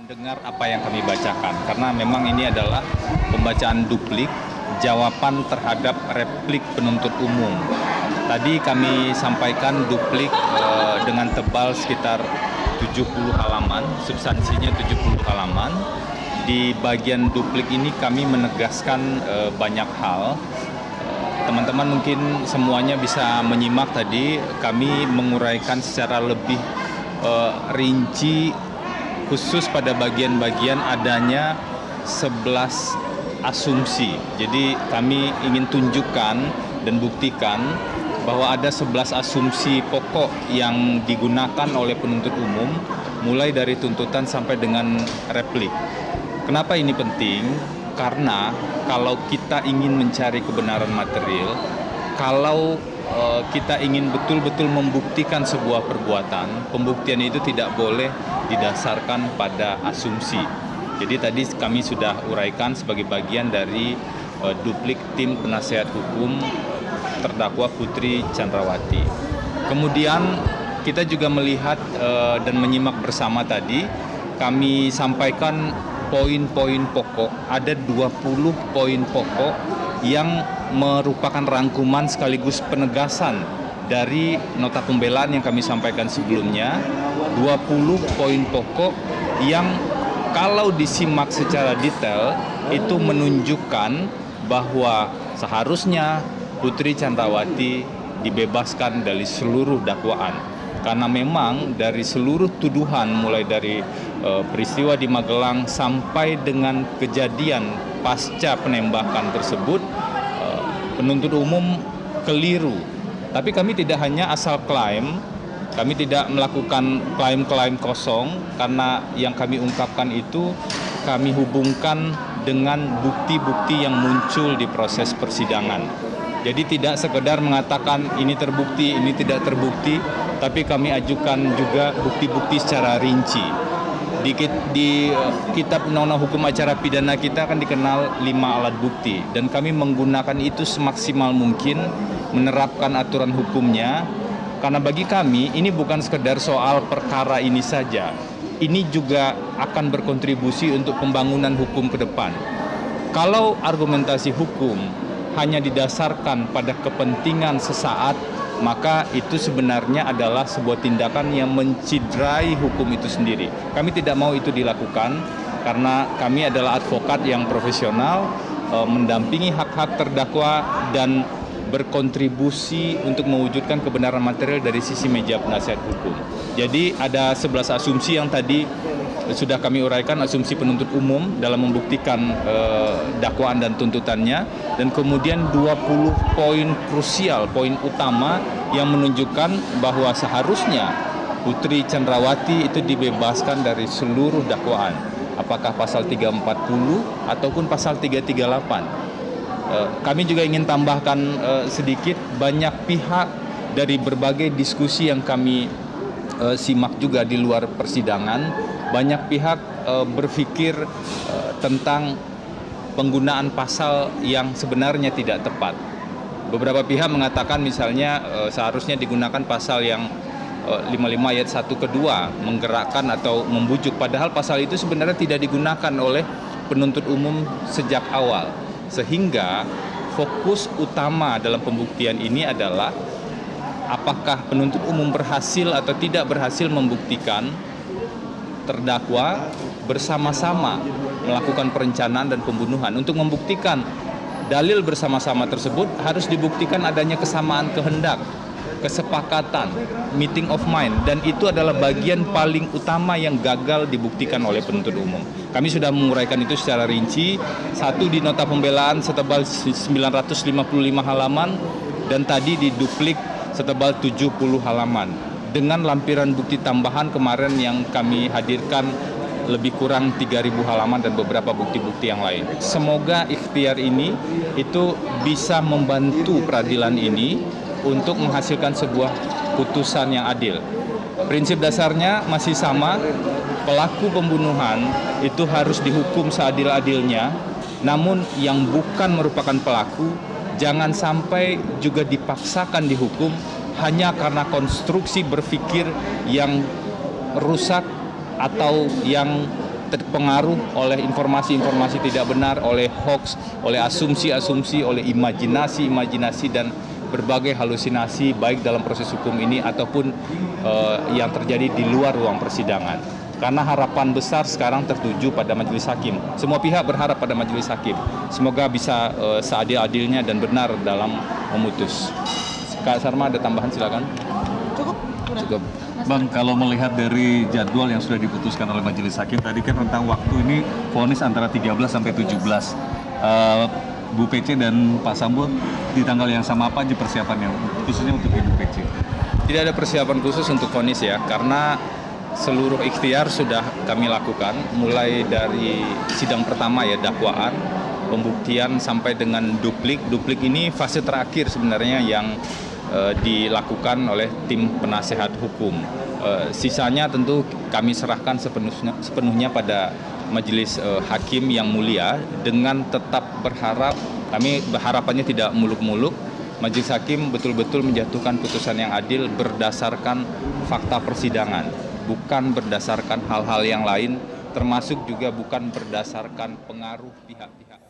mendengar apa yang kami bacakan, karena memang ini adalah pembacaan duplik jawaban terhadap replik penuntut umum. Tadi kami sampaikan duplik dengan tebal sekitar 70 halaman, substansinya 70 halaman. Di bagian duplik ini kami menegaskan banyak hal. Teman-teman mungkin semuanya bisa menyimak tadi, kami menguraikan secara lebih rinci khusus pada bagian-bagian adanya 11 asumsi. Jadi kami ingin tunjukkan dan buktikan bahwa ada 11 asumsi pokok yang digunakan oleh penuntut umum mulai dari tuntutan sampai dengan replik. Kenapa ini penting? Karena kalau kita ingin mencari kebenaran material, kalau kita ingin betul-betul membuktikan sebuah perbuatan, pembuktian itu tidak boleh didasarkan pada asumsi. Jadi tadi kami sudah uraikan sebagai bagian dari duplik tim penasehat hukum terdakwa Putri Chandrawati. Kemudian kita juga melihat dan menyimak bersama tadi, kami sampaikan poin-poin pokok, ada 20 poin pokok yang merupakan rangkuman sekaligus penegasan dari nota pembelaan yang kami sampaikan sebelumnya. 20 poin pokok yang kalau disimak secara detail itu menunjukkan bahwa seharusnya Putri Chandrawati dibebaskan dari seluruh dakwaan. Karena memang dari seluruh tuduhan mulai dari peristiwa di Magelang sampai dengan kejadian pasca penembakan tersebut, penuntut umum keliru. Tapi kami tidak hanya asal klaim, kami tidak melakukan klaim-klaim kosong, karena yang kami ungkapkan itu kami hubungkan dengan bukti-bukti yang muncul di proses persidangan. Jadi tidak sekedar mengatakan ini terbukti, ini tidak terbukti, tapi kami ajukan juga bukti-bukti secara rinci. Di kitab undang-undang hukum acara pidana kita akan dikenal 5 alat bukti, dan kami menggunakan itu semaksimal mungkin, menerapkan aturan hukumnya, karena bagi kami ini bukan sekedar soal perkara ini saja, ini juga akan berkontribusi untuk pembangunan hukum ke depan. Kalau argumentasi hukum hanya didasarkan pada kepentingan sesaat, maka itu sebenarnya adalah sebuah tindakan yang menciderai hukum itu sendiri. Kami tidak mau itu dilakukan karena kami adalah advokat yang profesional, mendampingi hak-hak terdakwa dan berkontribusi untuk mewujudkan kebenaran material dari sisi meja penasihat hukum. Jadi ada 11 asumsi yang tadi sudah kami uraikan, asumsi penuntut umum dalam membuktikan dakwaan dan tuntutannya, dan kemudian 20 poin krusial, poin utama yang menunjukkan bahwa seharusnya Putri Chandrawati itu dibebaskan dari seluruh dakwaan, apakah pasal 340 ataupun pasal 338. Kami juga ingin tambahkan sedikit, banyak pihak dari berbagai diskusi yang kami simak juga di luar persidangan, banyak pihak berpikir tentang penggunaan pasal yang sebenarnya tidak tepat. Beberapa pihak mengatakan misalnya seharusnya digunakan pasal yang 55 ayat 1 kedua, menggerakkan atau membujuk, padahal pasal itu sebenarnya tidak digunakan oleh penuntut umum sejak awal. Sehingga fokus utama dalam pembuktian ini adalah apakah penuntut umum berhasil atau tidak berhasil membuktikan terdakwa bersama-sama melakukan perencanaan dan pembunuhan. Untuk membuktikan dalil bersama-sama tersebut harus dibuktikan adanya kesamaan kehendak, kesepakatan, meeting of mind, dan itu adalah bagian paling utama yang gagal dibuktikan oleh penuntut umum. Kami sudah menguraikan itu secara rinci, satu di nota pembelaan setebal 955 halaman, dan tadi di duplik setebal 70 halaman. Dengan lampiran bukti tambahan kemarin yang kami hadirkan lebih kurang 3.000 halaman dan beberapa bukti-bukti yang lain. Semoga ikhtiar ini itu bisa membantu peradilan ini untuk menghasilkan sebuah putusan yang adil. Prinsip dasarnya masih sama, pelaku pembunuhan itu harus dihukum seadil-adilnya, namun yang bukan merupakan pelaku jangan sampai juga dipaksakan dihukum hanya karena konstruksi berpikir yang rusak atau yang terpengaruh oleh informasi-informasi tidak benar, oleh hoax, oleh asumsi-asumsi, oleh imajinasi-imajinasi dan berbagai halusinasi baik dalam proses hukum ini ataupun yang terjadi di luar ruang persidangan. Karena harapan besar sekarang tertuju pada majelis hakim. Semua pihak berharap pada majelis hakim. Semoga bisa seadil-adilnya dan benar dalam memutus. Kak Sarma ada tambahan silakan. Cukup. Bang, kalau melihat dari jadwal yang sudah diputuskan oleh majelis hakim tadi kan tentang waktu ini vonis antara 13 sampai 17. Bu PC dan Pak Sambo di tanggal yang sama apa aja persiapannya khususnya untuk Ibu PC? Tidak ada persiapan khusus untuk vonis ya, karena seluruh ikhtiar sudah kami lakukan mulai dari sidang pertama ya, dakwaan, pembuktian sampai dengan duplik. Duplik ini fase terakhir sebenarnya yang dilakukan oleh tim penasehat hukum. Sisanya tentu kami serahkan sepenuhnya pada majelis hakim yang mulia dengan tetap berharap, kami harapannya tidak muluk-muluk, majelis hakim betul-betul menjatuhkan putusan yang adil berdasarkan fakta persidangan, bukan berdasarkan hal-hal yang lain, termasuk juga bukan berdasarkan pengaruh pihak-pihak